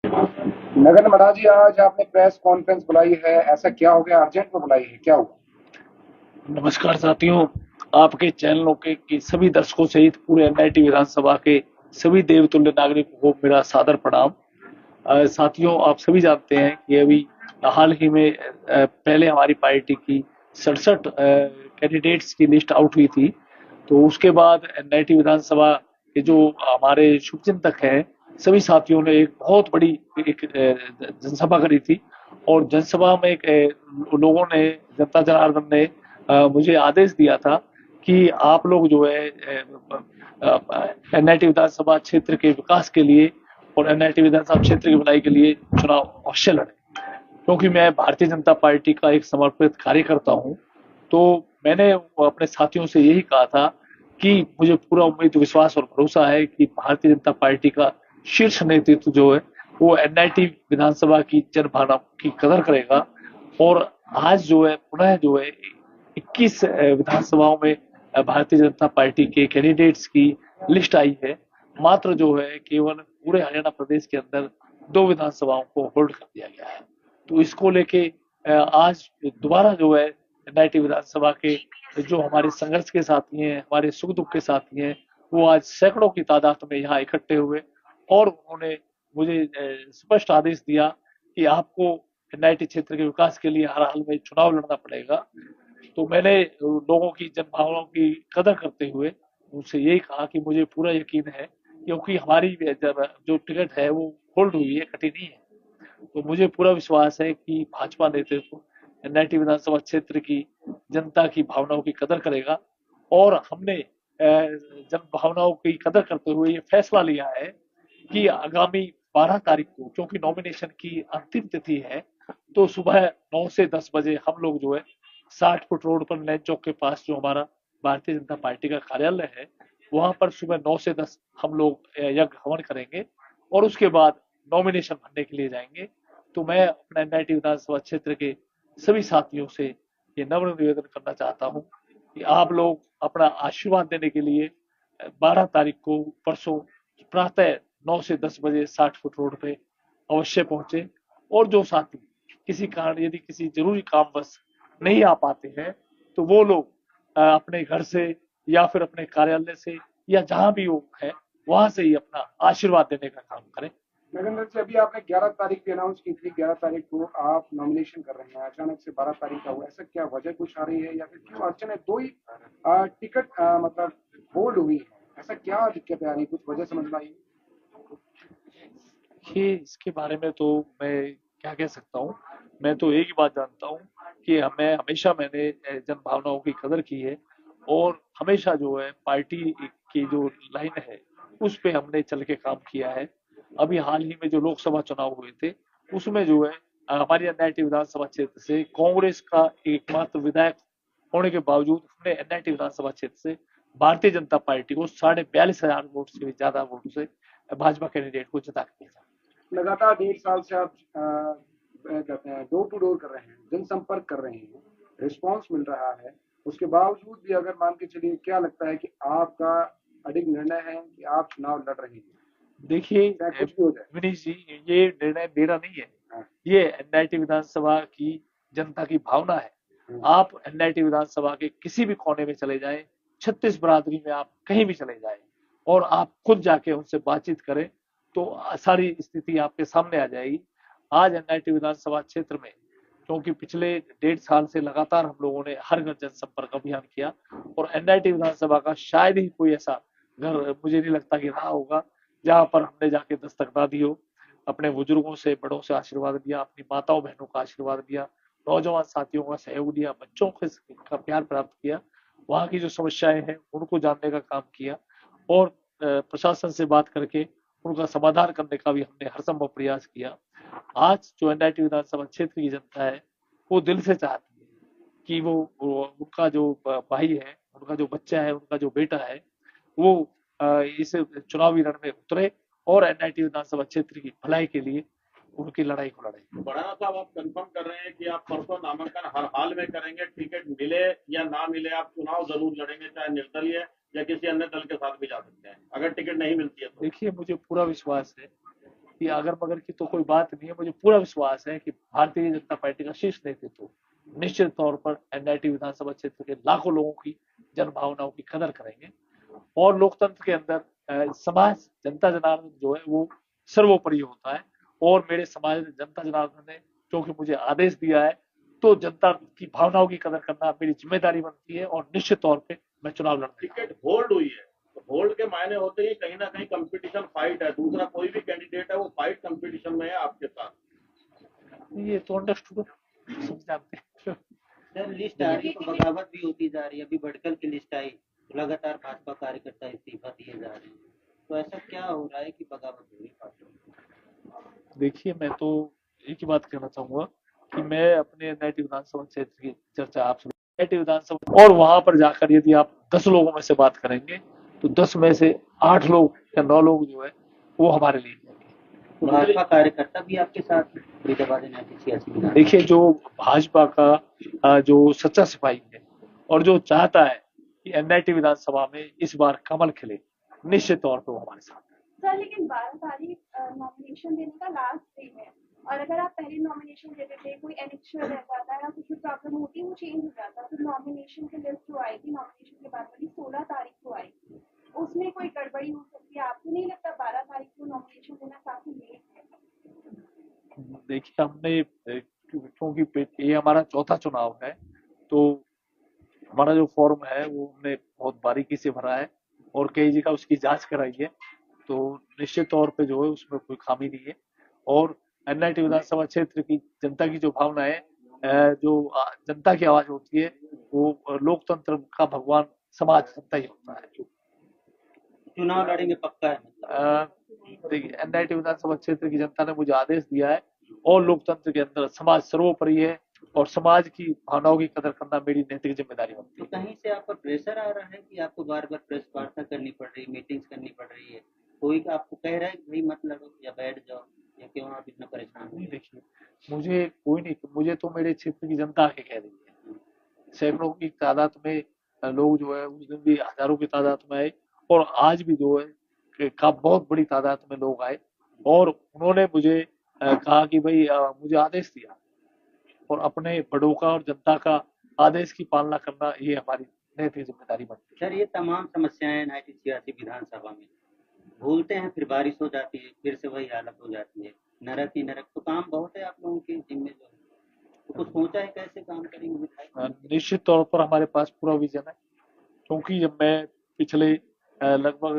नगन मड़ा जी, आज आपने प्रेस कॉन्फ्रेंस बुलाई है, ऐसा क्या हो गया? अर्जेंट में बुलाई है, क्या हुआ? नमस्कार साथियों। आपके चैनलों के की सभी दर्शकों सहित पूरे एनआईटी विधानसभा के सभी देवतुल्य नागरिकों को मेरा सादर प्रणाम। साथियों, आप सभी जानते हैं कि अभी हाल ही में पहले हमारी पार्टी की 67 कैंडिडेट्स की लिस्ट आउट हुई थी। तो उसके बाद एनआईटी विधानसभा के जो हमारे शुभचिंतक हैं, सभी साथियों ने एक बहुत बड़ी एक जनसभा करी थी। और जनसभा में लोगों ने, जनता जनार्दन ने मुझे आदेश दिया था कि आप लोग जो है एनआईटी विधानसभा क्षेत्र के विकास के लिए और एनआईटी विधानसभा क्षेत्र की भलाई के लिए चुनाव अवश्य लड़े, क्योंकि मैं भारतीय जनता पार्टी का एक समर्पित कार्यकर्ता हूं। तो मैंने अपने साथियों से यही कहा था कि मुझे पूरा उम्मीद, विश्वास और भरोसा है कि भारतीय जनता पार्टी का शीर्ष नेतृत्व जो है वो एनआईटी विधानसभा की जनभावना की कदर करेगा। और आज जो है पुनः जो है 21 विधानसभाओं में भारतीय जनता पार्टी के कैंडिडेट्स की लिस्ट आई है। मात्र जो है केवल पूरे हरियाणा प्रदेश के अंदर 2 विधानसभाओं को होल्ड कर दिया गया है। तो इसको लेके आज दोबारा जो है एनआईटी विधानसभा के जो हमारे संघर्ष के साथी हैं, हमारे सुख दुख के साथी हैं, वो आज सैकड़ों की तादाद में यहाँ इकट्ठे हुए और उन्होंने मुझे स्पष्ट आदेश दिया कि आपको एनआईटी क्षेत्र के विकास के लिए हर हाल में चुनाव लड़ना पड़ेगा। तो मैंने लोगों की जनभावनाओं की कदर करते हुए उनसे यही कहा कि मुझे पूरा यकीन है, क्योंकि हमारी जो टिकट है वो होल्ड हुई है, कटी नहीं है। तो मुझे पूरा विश्वास है कि भाजपा नेतृत्व एनआईटी विधानसभा क्षेत्र की जनता की भावनाओं की कदर करेगा। और हमने जन भावनाओं की कदर करते हुए ये फैसला लिया है कि आगामी 12 तारीख को, क्योंकि नॉमिनेशन की अंतिम तिथि है, तो सुबह 9 से 10 बजे हम लोग जो है 60 फुट रोड पर नैन चौक के पास जो हमारा भारतीय जनता पार्टी का कार्यालय है, वहां पर सुबह 9 से 10 हम लोग यज्ञ हवन करेंगे और उसके बाद नॉमिनेशन भरने के लिए जाएंगे। तो मैं अपना एनआईटी विधानसभा क्षेत्र के सभी साथियों से ये नम्र निवेदन करना चाहता हूं कि आप लोग अपना आशीर्वाद देने के लिए 12 तारीख को परसों प्रातः 9 से 10 बजे 60 फुट रोड पे अवश्य पहुंचे। और जो साथी किसी कारण, यदि किसी जरूरी काम बस नहीं आ पाते हैं, तो वो लोग अपने घर से या फिर अपने कार्यालय से या जहां भी वो है वहां से ही अपना आशीर्वाद देने का काम करें। नरेंद्र जी, अभी आपने 11 तारीख की अनाउंस की थी, 11 तारीख को आप नॉमिनेशन कर रहे हैं, अचानक से 12 तारीख का हुआ, ऐसा क्या वजह कुछ आ रही है या फिर क्यों अड़चन है? दो ही टिकट मतलब होल्ड हुई है, ऐसा क्या दिक्कत आ रही है? कुछ वजह समझ में आई? देखिए, इसके बारे में तो मैं क्या कह सकता हूँ। मैं तो एक ही बात जानता हूँ कि हमें हमेशा मैंने जन भावनाओं की कदर की है और हमेशा जो है पार्टी की जो लाइन है उस पे हमने चल के काम किया है। अभी हाल ही में जो लोकसभा चुनाव हुए थे उसमें जो है हमारी एनआईटी विधानसभा क्षेत्र से कांग्रेस का एकमात्र विधायक होने के बावजूद हमने एनआईटी विधानसभा क्षेत्र से भारतीय जनता पार्टी को 42,500 वोट से भी ज्यादा वोट से भाजपा कैंडिडेट को जिता के दिया। लगातार 1.5 साल से आप कहते हैं डोर टू डोर कर रहे हैं, जनसंपर्क कर रहे हैं, रिस्पांस मिल रहा है, उसके बावजूद भी अगर मान के चलिए, क्या लगता है कि आपका अडिग निर्णय है कि आप चुनाव लड़ रहे हैं, देखिए चाहे कुछ भी हो जाए? विनीश जी, ये निर्णय मेरा नहीं है, हाँ। ये एनआईटी विधानसभा की जनता की भावना है। हम्म। आप एनआईटी विधानसभा के किसी भी कोने में चले जाएं, 36 बरादरी में आप कहीं भी चले जाएं और आप खुद जाके उनसे बातचीत करें, तो सारी स्थिति आपके सामने आ जाएगी। आज एनआईटी विधानसभा क्षेत्र में, क्योंकि पिछले 1.5 साल से लगातार हम लोगों ने हर घर जनसंपर्क अभियान किया और एनआईटी विधानसभा का शायद ही कोई ऐसा घर, मुझे नहीं लगता कि रहा होगा, जहां पर हमने जाके दस्तक ना दी हो। अपने बुजुर्गों से, बड़ों से आशीर्वाद लिया, अपनी माताओं बहनों का आशीर्वाद लिया, नौजवान साथियों का सहयोग लिया, बच्चों का प्यार प्राप्त किया, वहां की जो समस्याएं हैं उनको जानने का काम किया और प्रशासन से बात करके उनका समाधान करने का भी हमने हर संभव प्रयास किया। आज जो एनआईटी विधानसभा क्षेत्र की जनता है वो दिल से चाहती है कि उनका जो भाई है, उनका जो बच्चा है, उनका जो बेटा है, वो इस चुनावी रण में उतरे और एनआईटी विधानसभा क्षेत्र की भलाई के लिए उनकी लड़ाई को लड़े। बड़ाना साहब, आप कंफर्म कर रहे हैं कि आप परसों नामांकन हर हाल में करेंगे, टिकट मिले या ना मिले आप चुनाव जरूर लड़ेंगे, चाहे निर्दलीय या किसी अन्य दल के साथ भी जा सकते हैं अगर टिकट नहीं मिलती है तो? देखिए, मुझे पूरा विश्वास है ये अगर मगर की तो कोई बात नहीं है। मुझे पूरा विश्वास है कि भारतीय जनता पार्टी का शीर्ष नेतृत्व निश्चित तौर पर एनआईटी विधानसभा क्षेत्र के लाखों लोगों की जन भावनाओं की कदर करेंगे और लोकतंत्र के अंदर समाज जनता जनार्दन जो है वो सर्वोपरि होता है और मेरे समाज जनता जनार्दन ने क्योंकि मुझे आदेश दिया है तो जनता की भावनाओं की कदर करना मेरी जिम्मेदारी बनती है और निश्चित तौर पे मैं चुनाव लड़ूंगा। टिकट होल्ड हुई है तो होल्ड के मायने होते ही कहीं ना कहीं कंपटीशन फाइट है, दूसरा कोई भी कैंडिडेट है वो फाइट कंपटीशन में है आपके साथ। ये तो अंडरस्टूड जानते हैं। सर लिस्ट आ रही है तो बगावत भी होती जा रही है। अभी भटकल की लिस्ट आई तो लगातार भाजपा कार्यकर्ता इस्तीफा दिए जा रहे हैं, तो ऐसा क्या हो रहा है कि बगावत हो रही है? देखिए मैं तो एक ही बात कहना चाहूंगा कि मैं अपने एनआईटी विधानसभा क्षेत्र की चर्चा आपसे एनआईटी विधानसभा और वहां पर जाकर यदि आप 10 लोगों में से बात करेंगे तो 10 में से 8 लोग या 9 लोग जो है वो हमारे लिए। भाजपा कार्यकर्ता भी आपके साथ फरीदाबाद सियासी। देखिए जो भाजपा का जो सच्चा सिपाही है और जो चाहता है कि एनआईटी विधानसभा में इस बार कमल खिले, निश्चित तौर पर वो हमारे साथ है। सर लेकिन 12 तारीख नॉमिनेशन देने का लास्ट डे है और अगर आप पहले नॉमिनेशन देते थे कोई एनेक्शन रह जाता है या कुछ भी प्रॉब्लम होती वो चेंज हो जाता, तो नॉमिनेशन की लिस्ट जो आएगी नॉमिनेशन के बाद वाली 16 तारीख को आएगी, उसमें कोई गड़बड़ी हो सकती है? आपको नहीं लगता 12 तारीख को नॉमिनेशन देना काफी लेट है? देखिए हमने क्योंकि ये हमारा चौथा चुनाव है तो हमारा जो फॉर्म है वो हमने बहुत बारीकी से भरा है और कई जगह उसकी जांच कराई है, तो निश्चित तौर पे जो है उसमें कोई खामी नहीं है। और एनआईटी विधानसभा क्षेत्र की जनता की जो भावना है, जो जनता की आवाज होती है वो लोकतंत्र का भगवान समाज जनता ही होता है। चुनाव लड़ेंगे पक्का है? देखिए एनआईटी विधानसभा क्षेत्र की जनता ने मुझे आदेश दिया है और लोकतंत्र के अंदर समाज सर्वोपरि है और समाज की भावनाओं की कदर करना मेरी नैतिक जिम्मेदारी बनती है। तो कहीं से आपका प्रेशर आ रहा है कि आपको बार बार प्रेस वार्ता करनी पड़ रही है, मीटिंग्स करनी पड़ रही है, कोई आपको कह रहा है कि भाई मत लड़ो या बैठ जाओ या क्यों आप इतना परेशान हो? देखिए मुझे कोई नहीं, मुझे तो मेरे क्षेत्र की जनता आके कह रही है। सैकड़ों की तादाद में लोग जो है उस दिन भी हजारों की तादाद में आए और आज भी जो है का बहुत बड़ी तादाद में लोग आए और उन्होंने मुझे कहा कि भाई मुझे आदेश दिया और अपने बड़ों का और जनता का आदेश की पालना करना ये हमारी नैतिक जिम्मेदारी बनती है। सर ये तमाम समस्याएं 1986 विधानसभा में भूलते हैं, फिर बारिश हो जाती है, फिर से वही हालत हो जाती है, नरक ही नरक। तो काम बहुत है आप लोगों के जिम्मे जो है, तो कुछ सोचा है कैसे काम करेंगे? निश्चित तौर पर हमारे पास पूरा विजन है क्योंकि जब मैं पिछले लगभग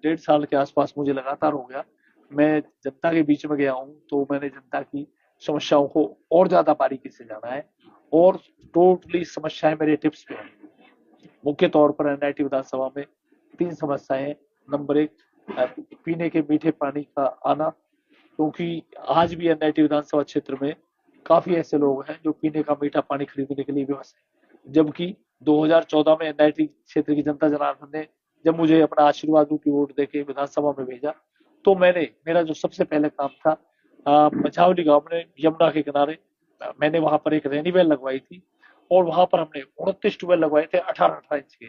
1.5 साल के आसपास मुझे लगातार हो गया मैं जनता के बीच में गया हूँ, तो मैंने जनता की समस्याओं को और ज्यादा बारीकी से जाना है और टोटली समस्याएं मेरे टिप्स पे हैं। मुख्य तौर पर एनआईटी विधानसभा में 3 समस्याएं। नंबर 1 पीने के मीठे पानी का आना, क्योंकि आज भी एनआईटी विधानसभा क्षेत्र में काफी ऐसे लोग हैं जो पीने का मीठा पानी खरीदने के लिए विवश है, जबकि 2014 में एनआईटी क्षेत्र की जनता जनार्दन ने जब मुझे अपना आशीर्वाद रूपी वोट देके विधानसभा में भेजा तो मेरा जो सबसे पहले काम था मझावली गांव में यमुना के किनारे मैंने वहां पर एक रेनी वेल लगवाई थी और वहां पर हमने 29 ट्यूबवेल लगवाए थे 18-18 इंच के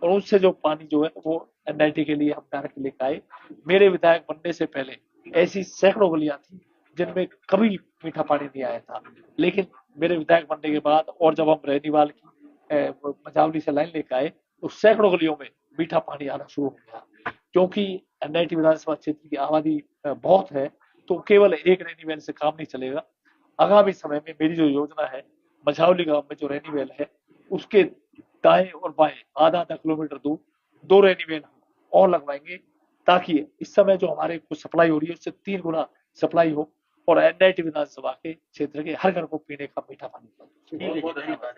और उससे जो पानी जो है वो एनआईटी के लिए हम डायरेक्ट लेकर आए। मेरे विधायक बनने से पहले ऐसी सैकड़ों गलियां थी जिनमें कभी मीठा पानी नहीं आया था, लेकिन मेरे विधायक बनने के बाद और जब हम रेनीवाल की मझावली से लाइन लेकर आए तो सैकड़ों गलियों में मीठा पानी आना शुरू हो गया। क्योंकि एनआईटी विधानसभा क्षेत्र की आबादी बहुत है तो केवल एक रेनीवेल से काम नहीं चलेगा। आगामी समय में मेरी जो योजना है मझावली गांव में जो रेनीवेल है उसके दाएं और बाएं आधा किलोमीटर दूर 2 रेनीवेल और लगवाएंगे ताकि इस समय जो हमारे को सप्लाई हो रही है उससे 3 गुना सप्लाई हो और एनआईटी विधानसभा के क्षेत्र के हर घर को पीने का मीठा पानी। ठीक है, धन्यवाद।